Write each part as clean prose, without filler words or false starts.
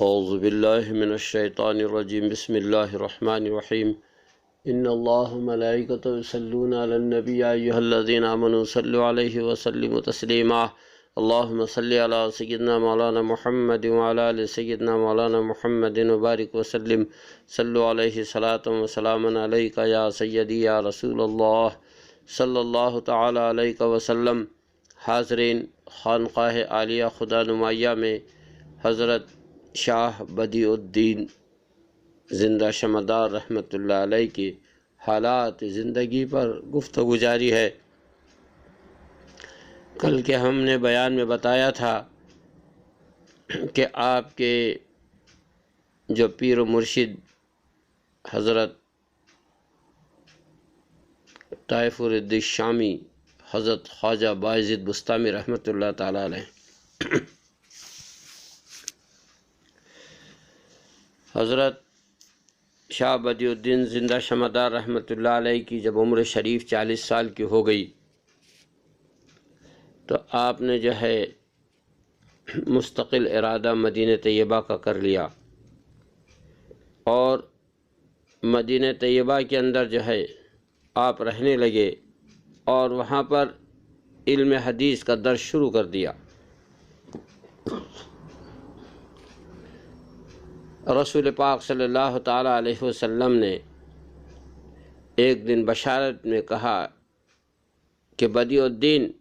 اعوذ باللہ من الشیطان الرجیم بسم اللہ الرحمن الرحیم ان اللہ ملائکۃ یصلون علی النبی یا ایھا الذین آمنوا صلوا علیہ وسلموا تسلیما اللہم صل علی سیدنا مولانا محمد وعلی آل سیدنا مولانا محمد وبارک وسلم صلوا علیہ صلاۃ وسلاما علیک یا سیدی یا رسول اللہ صلی اللہ تعالی علیہ وسلم۔ حاضرین، خانقاہ عالیہ خدا نمایہ میں حضرت شاہ بدیع الدین زندہ شمدار رحمۃ اللہ علیہ کی حالات زندگی پر گفتگو جاری ہے۔ کل کے ہم نے بیان میں بتایا تھا کہ آپ کے جو پیر و مرشد حضرت طائفور الدین شامی حضرت خواجہ باعزید بسطامی رحمۃ اللہ تعالی علیہ، حضرت شاہ بدیع الدین زندہ شمدار رحمۃ اللہ علیہ کی جب عمر شریف 40 سال کی ہو گئی تو آپ نے جو ہے مستقل ارادہ مدینہ طیبہ کا کر لیا، اور مدینہ طیبہ کے اندر جو ہے آپ رہنے لگے اور وہاں پر علم حدیث کا درس شروع کر دیا۔ رسول پاک صلی اللہ تعالیٰ علیہ وسلم نے ایک دن بشارت میں کہا کہ بدیع الدین،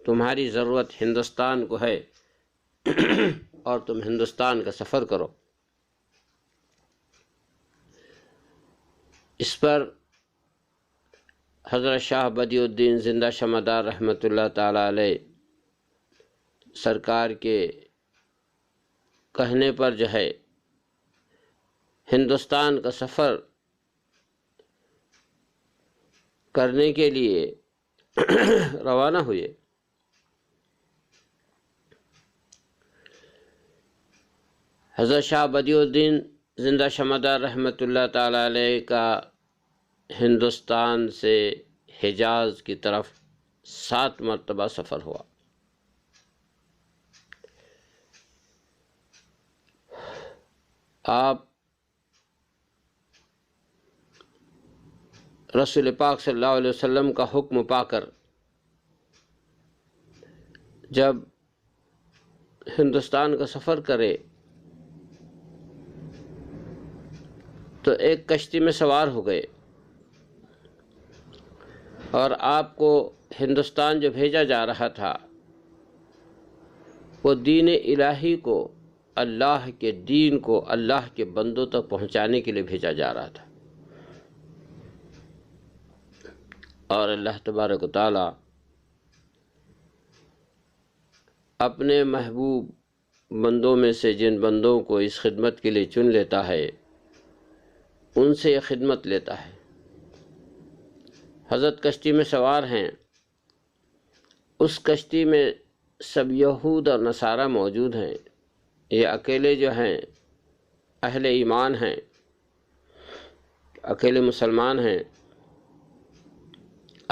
تمہاری ضرورت ہندوستان کو ہے اور تم ہندوستان کا سفر کرو۔ اس پر حضرت شاہ بدیع الدین زندہ شمدار رحمۃ اللہ تعالیٰ علیہ سرکار کے کہنے پر جو ہے ہندوستان کا سفر کرنے کے لیے روانہ ہوئے۔ حضرت شاہ بدیع الدین زندہ شمدار رحمۃ اللہ تعالی علیہ کا ہندوستان سے حجاز کی طرف 7 مرتبہ سفر ہوا۔ آپ رسول پاک صلی اللہ علیہ وسلم کا حکم پا کر جب ہندوستان کا سفر کرے تو ایک کشتی میں سوار ہو گئے، اور آپ کو ہندوستان جو بھیجا جا رہا تھا وہ دین الہی کو، اللہ کے دین کو اللہ کے بندوں تک پہنچانے کے لیے بھیجا جا رہا تھا، اور اللہ تبارک و تعالی اپنے محبوب بندوں میں سے جن بندوں کو اس خدمت کے لیے چن لیتا ہے ان سے یہ خدمت لیتا ہے۔ حضرت کشتی میں سوار ہیں، اس کشتی میں سب یہود اور نصارہ موجود ہیں، یہ اکیلے جو ہیں اہل ایمان ہیں، اکیلے مسلمان ہیں۔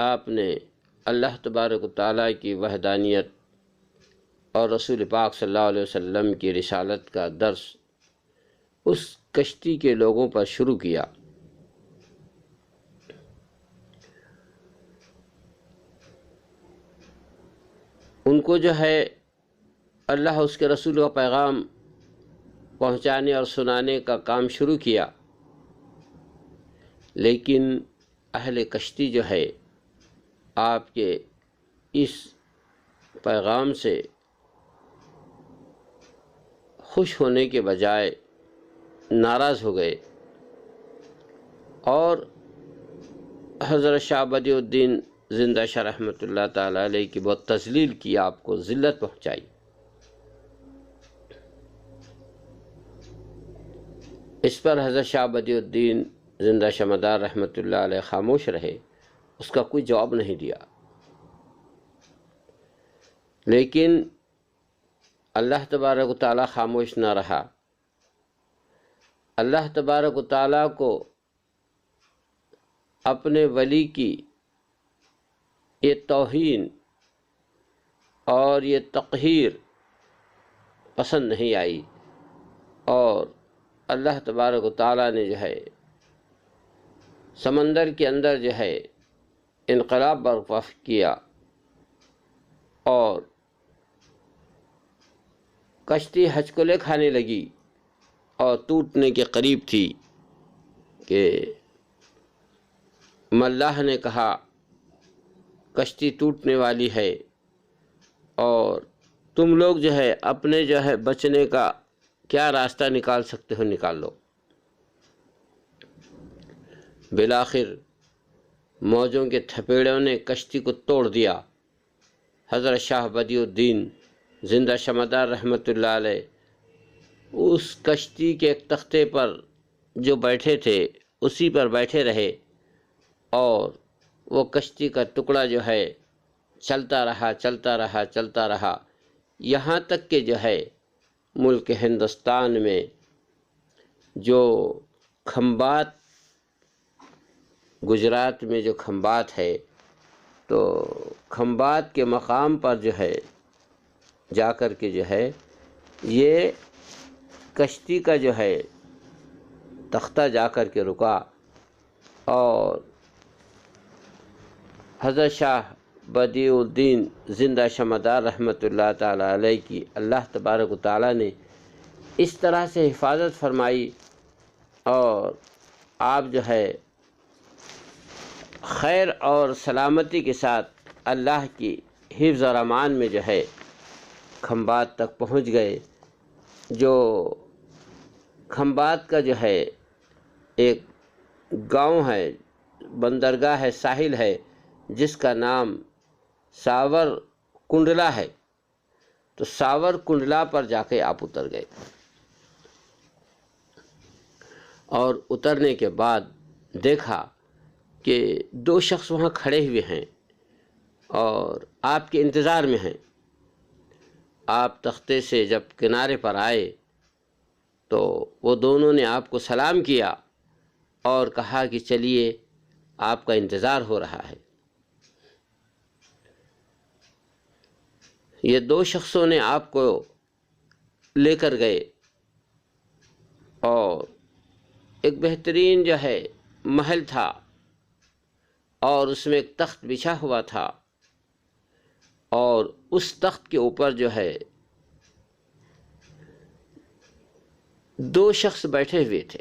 آپ نے اللہ تبارک و تعالیٰ کی وحدانیت اور رسول پاک صلی اللہ علیہ وسلم کی رسالت کا درس اس کشتی کے لوگوں پر شروع کیا۔ ان کو جو ہے اللہ اس کے رسول کا پیغام پہنچانے اور سنانے کا کام شروع کیا، لیکن اہل کشتی جو ہے آپ کے اس پیغام سے خوش ہونے کے بجائے ناراض ہو گئے، اور حضرت شاہ بدیع الدین زندہ شاہ رحمۃ اللہ تعالی علیہ کی بہت تذلیل کی، آپ کو ذلت پہنچائی۔ اس پر حضرت شاہ بدیع الدین زندہ شمدار رحمۃ اللہ علیہ خاموش رہے، اس کا کوئی جواب نہیں دیا۔ لیکن اللہ تبارک و تعالیٰ خاموش نہ رہا۔ اللہ تبارک و تعالیٰ کو اپنے ولی کی یہ توہین اور یہ تقہیر پسند نہیں آئی، اللہ تبارک و تعالیٰ نے جو ہے سمندر کے اندر جو ہے انقلاب برپا کیا اور کشتی ہچکلے کھانے لگی اور ٹوٹنے کے قریب تھی کہ ملاح نے کہا کشتی ٹوٹنے والی ہے اور تم لوگ جو ہے اپنے جو ہے بچنے کا کیا راستہ نکال سکتے ہو نکال لو۔ بالآخر موجوں کے تھپیڑوں نے کشتی کو توڑ دیا۔ حضرت شاہ بدیع الدین زندہ شمعدار رحمۃ اللہ علیہ اس کشتی کے ایک تختے پر جو بیٹھے تھے اسی پر بیٹھے رہے اور وہ کشتی کا ٹکڑا جو ہے چلتا رہا چلتا رہا چلتا رہا، یہاں تک کہ جو ہے ملک ہندوستان میں جو کھمبات، گجرات میں جو کھمبات ہے، تو کھمبات کے مقام پر جو ہے جا کر کے جو ہے یہ کشتی کا جو ہے تختہ جا کر کے رکا اور حضرت شاہ بدیع الدین زندہ شمعدار رحمۃ اللہ تعالیٰ علیہ کی اللہ تبارک و تعالیٰ نے اس طرح سے حفاظت فرمائی اور آپ جو ہے خیر اور سلامتی کے ساتھ اللہ کی حفظ و امان میں جو ہے کھمبات تک پہنچ گئے۔ جو کھمبات کا جو ہے ایک گاؤں ہے، بندرگاہ ہے، ساحل ہے، جس کا نام ساور کنڈلا ہے، تو ساور کنڈلا پر جا کے آپ اتر گئے اور اترنے کے بعد دیکھا کہ دو شخص وہاں کھڑے ہوئے ہیں اور آپ کے انتظار میں ہیں۔ آپ تختے سے جب کنارے پر آئے تو وہ دونوں نے آپ کو سلام کیا اور کہا کہ چلیے آپ کا انتظار ہو رہا ہے۔ یہ دو شخصوں نے آپ کو لے کر گئے اور ایک بہترین جو ہے محل تھا اور اس میں ایک تخت بچھا ہوا تھا اور اس تخت کے اوپر جو ہے دو شخص بیٹھے ہوئے تھے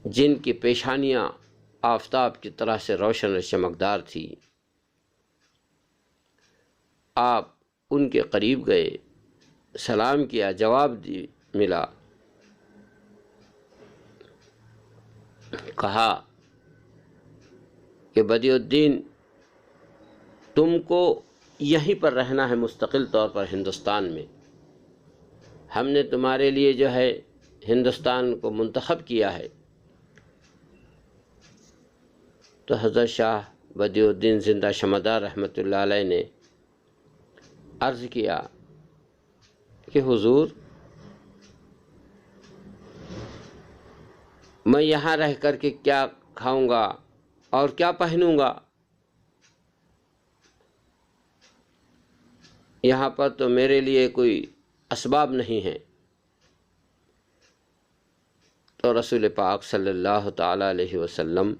جن کی پیشانیاں آفتاب کی طرح سے روشن اور چمکدار تھی۔ آپ ان کے قریب گئے، سلام کیا، جواب ملا، کہا کہ بدیع الدین تم کو یہیں پر رہنا ہے مستقل طور پر ہندوستان میں، ہم نے تمہارے لیے جو ہے ہندوستان کو منتخب کیا ہے۔ تو حضرت شاہ بدیع الدین زندہ شمعدار رحمۃ اللہ علیہ نے عرض کیا کہ حضور میں یہاں رہ کر کے کیا کھاؤں گا اور کیا پہنوں گا؟ یہاں پر تو میرے لیے کوئی اسباب نہیں ہیں۔ تو رسول پاک صلی اللہ تعالیٰ علیہ وسلم،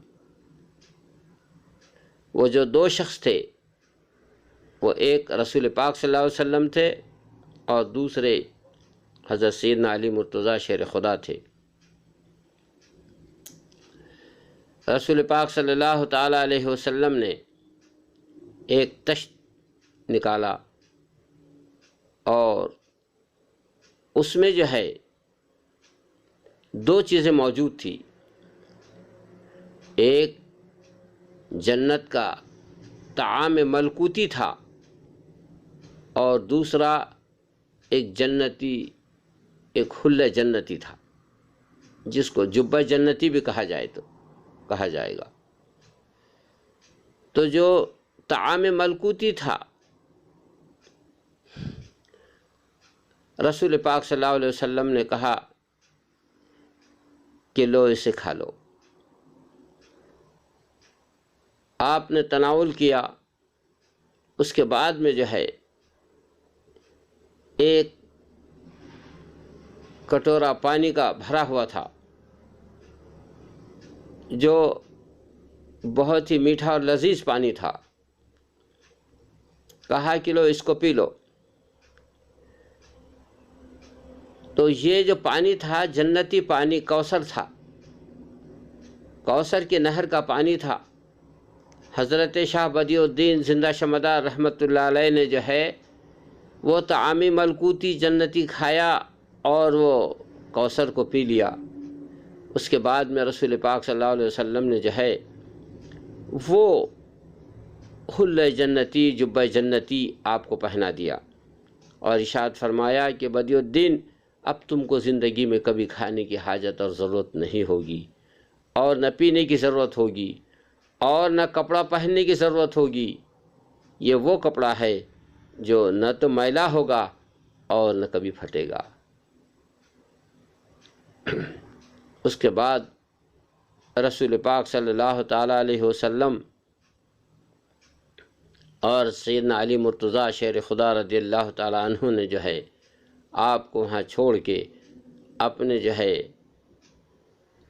وہ جو دو شخص تھے، وہ ایک رسول پاک صلی اللہ علیہ وسلم تھے اور دوسرے حضرت سیدنا علی مرتضیٰ شیر خدا تھے۔ رسول پاک صلی اللہ تعالیٰ علیہ وسلم نے ایک تشت نکالا اور اس میں جو ہے دو چیزیں موجود تھی، ایک جنت کا طعام ملکوتی تھا اور دوسرا ایک جنتی، ایک حلہ جنتی تھا جس کو جبہ جنتی بھی کہا جائے گا۔ تو جو طعام ملکوتی تھا، رسول پاک صلی اللہ علیہ وسلم نے کہا کہ لو اسے کھا لو۔ آپ نے تناول کیا، اس کے بعد میں جو ہے ایک کٹورا پانی کا بھرا ہوا تھا جو بہت ہی میٹھا اور لذیذ پانی تھا۔ کہا کہ لو اس کو پی لو۔ تو یہ جو پانی تھا جنتی پانی کوثر تھا، کوثر کی نہر کا پانی تھا۔ حضرت شاہ بدیع الدین زندہ شمدار رحمۃ اللہ علیہ نے جو ہے وہ طعام ملکوتی جنتی کھایا اور وہ کوثر کو پی لیا۔ اس کے بعد میں رسول پاک صلی اللہ علیہ وسلم نے جو ہے وہ حلہ جنتی، جبہ جنتی آپ کو پہنا دیا اور ارشاد فرمایا کہ بدیع الدین اب تم کو زندگی میں کبھی کھانے کی حاجت اور ضرورت نہیں ہوگی، اور نہ پینے کی ضرورت ہوگی، اور نہ کپڑا پہننے کی ضرورت ہوگی۔ یہ وہ کپڑا ہے جو نہ تو میلا ہوگا اور نہ کبھی پھٹے گا۔ اس کے بعد رسول پاک صلی اللہ تعالیٰ علیہ وسلم اور سیدنا علی مرتضیٰ شیر خدا رضی اللہ تعالیٰ عنہ نے جو ہے آپ کو وہاں چھوڑ کے اپنے جو ہے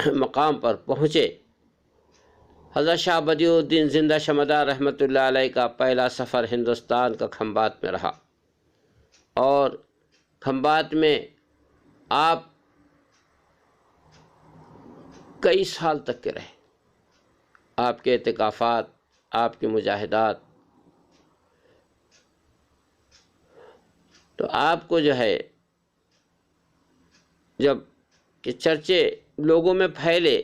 مقام پر پہنچے۔ حضرت شاہ بدیع الدین زندہ شمدار رحمۃ اللہ علیہ کا پہلا سفر ہندوستان کا کھمبات میں رہا، اور کھمبات میں آپ کئی سال تک کے رہے۔ آپ کے اعتکافات، آپ کی مجاہدات، تو آپ کو جو ہے جب کہ چرچے لوگوں میں پھیلے،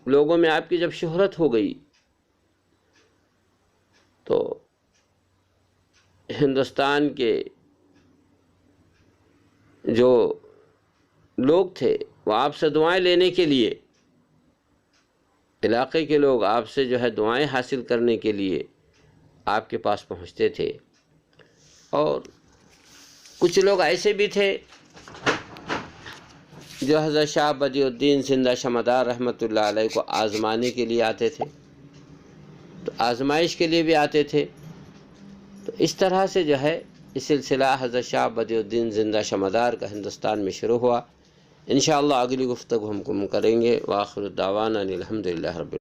لوگوں میں آپ کی جب شہرت ہو گئی، تو ہندوستان کے جو لوگ تھے وہ آپ سے دعائیں لینے کے لیے، علاقے کے لوگ آپ سے جو ہے دعائیں حاصل کرنے کے لیے آپ کے پاس پہنچتے تھے۔ اور کچھ لوگ ایسے بھی تھے جو حضرت شاہ بدیع الدین زندہ شمدار رحمۃ اللہ علیہ کو آزمانے کے لیے آتے تھے، تو آزمائش کے لیے بھی آتے تھے۔ تو اس طرح سے جو ہے یہ سلسلہ حضرت شاہ بدیع الدین زندہ شمدار کا ہندوستان میں شروع ہوا۔ انشاءاللہ اگلی گفتگو ہم کریں گے۔ وآخر دعوانا الحمدللہ رب